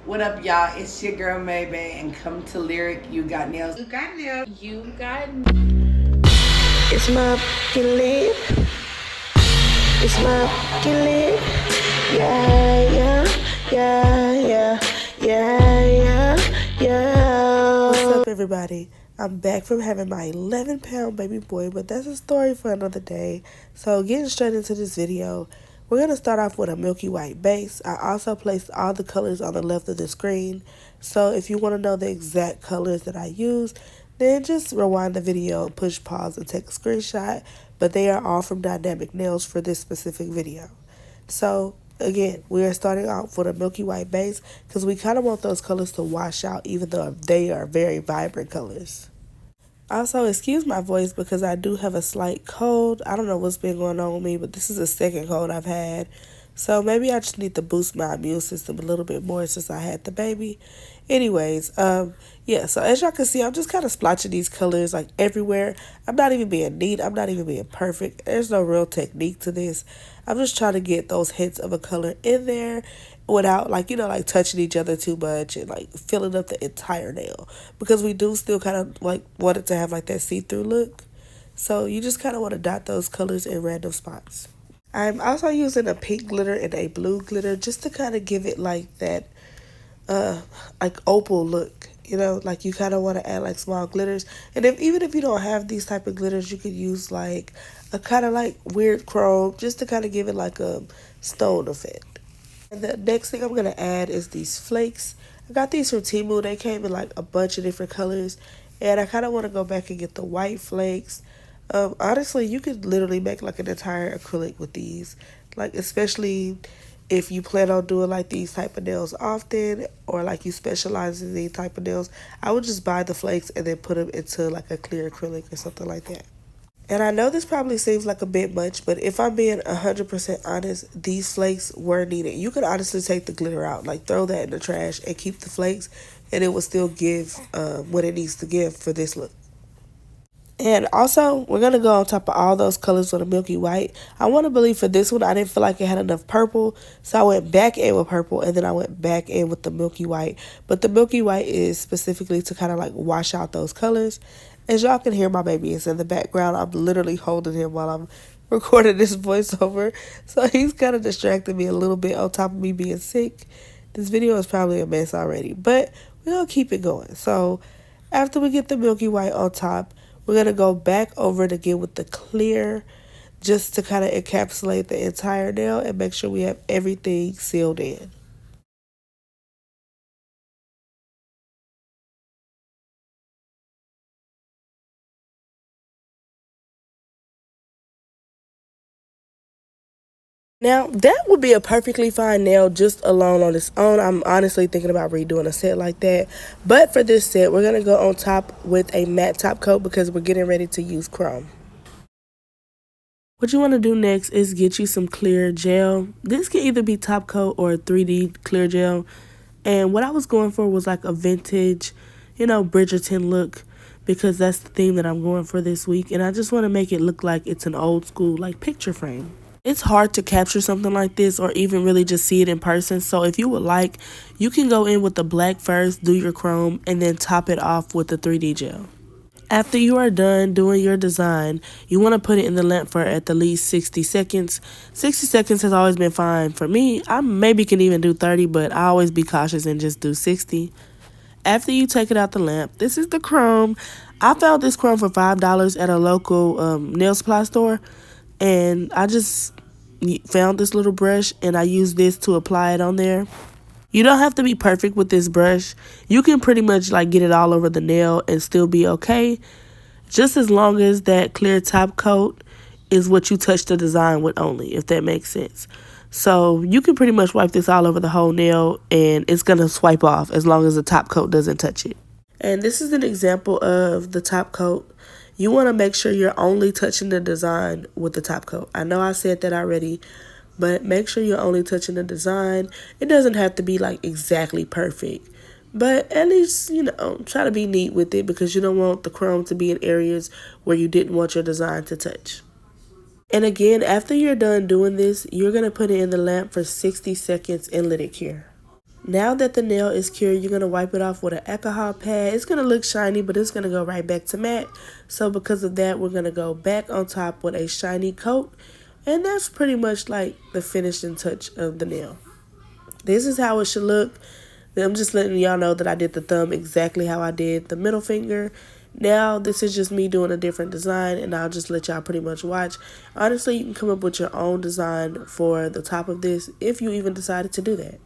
What up, y'all? It's your girl Maybe, and come to Lyric. You got nails. You got nails. You got It's my fucking lip. It's my fucking lip. Yeah, yeah, yeah, yeah, yeah, yeah, yeah. What's up, everybody? I'm back from having my 11-pound baby boy, but that's a story for another day. So getting straight into this video, we're going to start off with a milky white base. I also placed all the colors on the left of the screen. So if you want to know the exact colors that I use, then just rewind the video, push pause, and take a screenshot. But they are all from Dynamic Nails for this specific video. So again, we are starting off with a milky white base because we kind of want those colors to wash out even though they are very vibrant colors. Also, excuse my voice because I do have a slight cold. I don't know what's been going on with me, but this is the second cold I've had. So maybe I just need to boost my immune system a little bit more since I had the baby. Anyways, yeah, so as y'all can see, I'm just kind of splotching these colors like everywhere. I'm not even being neat. I'm not even being perfect. There's no real technique to this. I'm just trying to get those hints of a color in there without like touching each other too much and like filling up the entire nail, because we do still kind of like want it to have like that see-through look. So you just kind of want to dot those colors in random spots. I'm also using a pink glitter and a blue glitter just to kind of give it like that like opal look. Like you kind of want to add like small glitters. And even if you don't have these type of glitters, you could use like a kind of like weird chrome just to kind of give it like a stone effect. And the next thing I'm going to add is these flakes. I got these from Temu. They came in like a bunch of different colors. And I kind of want to go back and get the white flakes. Honestly, you could literally make like an entire acrylic with these. Like, especially if you plan on doing like these type of nails often, or like you specialize in these type of nails, I would just buy the flakes and then put them into like a clear acrylic or something like that. And I know this probably seems like a bit much, but if I'm being 100% honest, these flakes were needed. You could honestly take the glitter out, like throw that in the trash and keep the flakes, and it will still give what it needs to give for this look. And also, we're going to go on top of all those colors with a milky white. I want to believe for this one, I didn't feel like it had enough purple, so I went back in with purple, and then I went back in with the milky white. But the milky white is specifically to kind of like wash out those colors. As y'all can hear, my baby is in the background. I'm literally holding him while I'm recording this voiceover. So he's kind of distracting me a little bit on top of me being sick. This video is probably a mess already, but we're going to keep it going. So after we get the milky white on top, we're going to go back over it again with the clear just to kind of encapsulate the entire nail and make sure we have everything sealed in. Now, that would be a perfectly fine nail just alone on its own. I'm honestly thinking about redoing a set like that. But for this set, we're going to go on top with a matte top coat because we're getting ready to use chrome. What you want to do next is get you some clear gel. This can either be top coat or 3D clear gel. And what I was going for was like a vintage, Bridgerton look, because that's the theme that I'm going for this week. And I just want to make it look like it's an old school like picture frame. It's hard to capture something like this or even really just see it in person. So if you would like, you can go in with the black first, do your chrome, and then top it off with the 3D gel. After you are done doing your design, you want to put it in the lamp for at the least 60 seconds. 60 seconds has always been fine for me. I maybe can even do 30, but I always be cautious and just do 60. After you take it out the lamp, this is the chrome. I found this chrome for $5 at a local nail supply store. And I just found this little brush and I used this to apply it on there. You don't have to be perfect with this brush. You can pretty much like get it all over the nail and still be okay. Just as long as that clear top coat is what you touch the design with only, if that makes sense. So you can pretty much wipe this all over the whole nail and it's going to swipe off as long as the top coat doesn't touch it. And this is an example of the top coat. You want to make sure you're only touching the design with the top coat. I know I said that already, but make sure you're only touching the design. It doesn't have to be like exactly perfect, but at least, try to be neat with it because you don't want the chrome to be in areas where you didn't want your design to touch. And again, after you're done doing this, you're going to put it in the lamp for 60 seconds and let it cure. Now that the nail is cured, you're going to wipe it off with an alcohol pad. It's going to look shiny, but it's going to go right back to matte. So because of that, we're going to go back on top with a shiny coat. And that's pretty much like the finishing touch of the nail. This is how it should look. I'm just letting y'all know that I did the thumb exactly how I did the middle finger. Now, this is just me doing a different design, and I'll just let y'all pretty much watch. Honestly, you can come up with your own design for the top of this if you even decided to do that.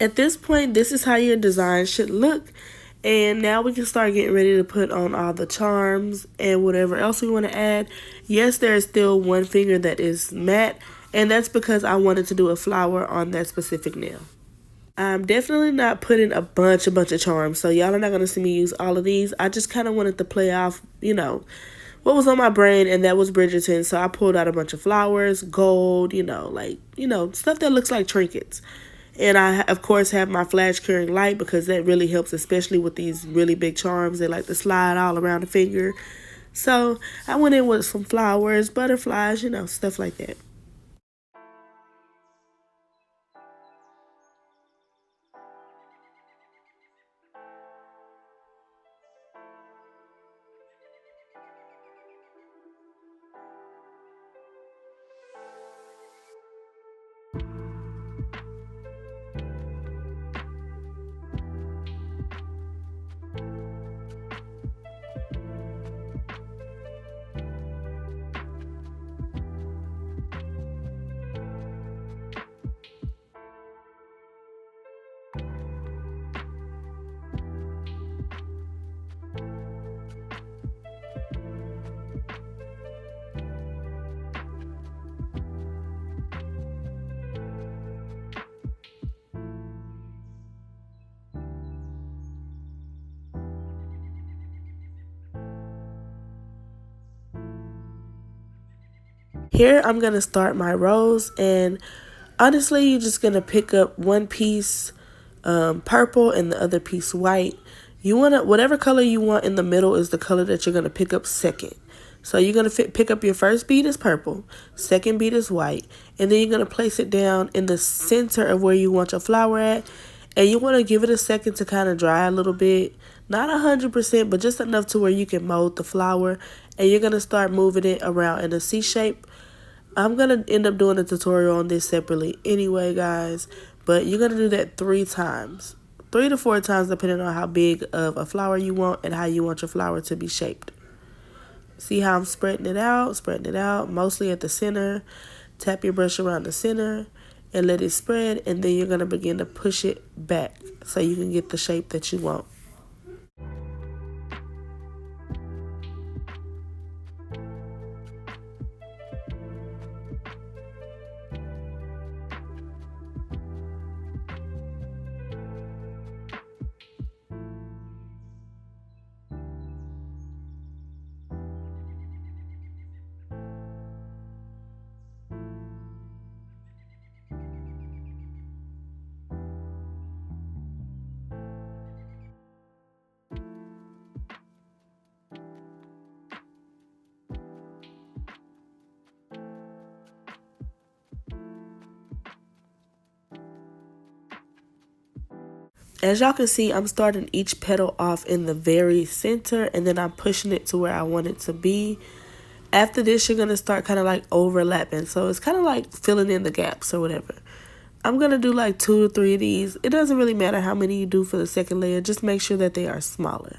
At this point, this is how your design should look. And now we can start getting ready to put on all the charms and whatever else we want to add. Yes, there is still one finger that is matte, and that's because I wanted to do a flower on that specific nail. I'm definitely not putting a bunch of charms, so y'all are not going to see me use all of these. I just kind of wanted to play off, what was on my brain, and that was Bridgerton. So I pulled out a bunch of flowers, gold, stuff that looks like trinkets. And I, of course, have my flash curing light because that really helps, especially with these really big charms. They like to slide all around the finger. So I went in with some flowers, butterflies, stuff like that. Here I'm going to start my rose, and honestly you're just going to pick up one piece purple and the other piece white. You want to, whatever color you want in the middle is the color that you're going to pick up second. So you're going to pick up your first bead is purple, second bead is white, and then you're going to place it down in the center of where you want your flower at. And you want to give it a second to kind of dry a little bit. Not 100%, but just enough to where you can mold the flower. And you're going to start moving it around in a C shape. I'm going to end up doing a tutorial on this separately anyway, guys. But you're going to do that 3 times. 3 to 4 times depending on how big of a flower you want and how you want your flower to be shaped. See how I'm spreading it out, mostly at the center. Tap your brush around the center and let it spread, and then you're going to begin to push it back so you can get the shape that you want. As y'all can see, I'm starting each petal off in the very center, and then I'm pushing it to where I want it to be. After this, you're going to start kind of like overlapping. So it's kind of like filling in the gaps or whatever. I'm going to do like 2 or 3 of these. It doesn't really matter how many you do for the second layer. Just make sure that they are smaller.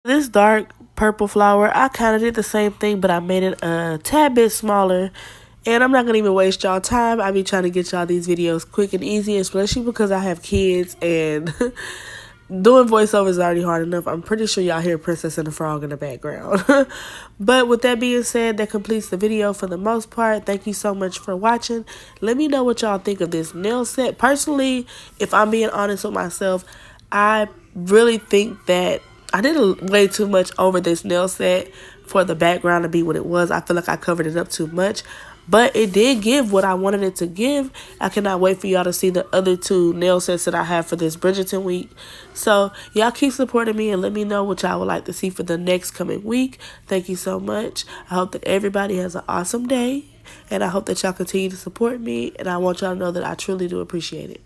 This dark purple flower, I kind of did the same thing, but I made it a tad bit smaller. And I'm not going to even waste y'all time. I be trying to get y'all these videos quick and easy, especially because I have kids and doing voiceover is already hard enough. I'm pretty sure y'all hear Princess and the Frog in the background. But with that being said, that completes the video for the most part. Thank you so much for watching. Let me know what y'all think of this nail set. Personally, if I'm being honest with myself, I really think that I did way too much over this nail set for the background to be what it was. I feel like I covered it up too much. But it did give what I wanted it to give. I cannot wait for y'all to see the other 2 nail sets that I have for this Bridgerton week. So y'all keep supporting me and let me know what y'all would like to see for the next coming week. Thank you so much. I hope that everybody has an awesome day. And I hope that y'all continue to support me. And I want y'all to know that I truly do appreciate it.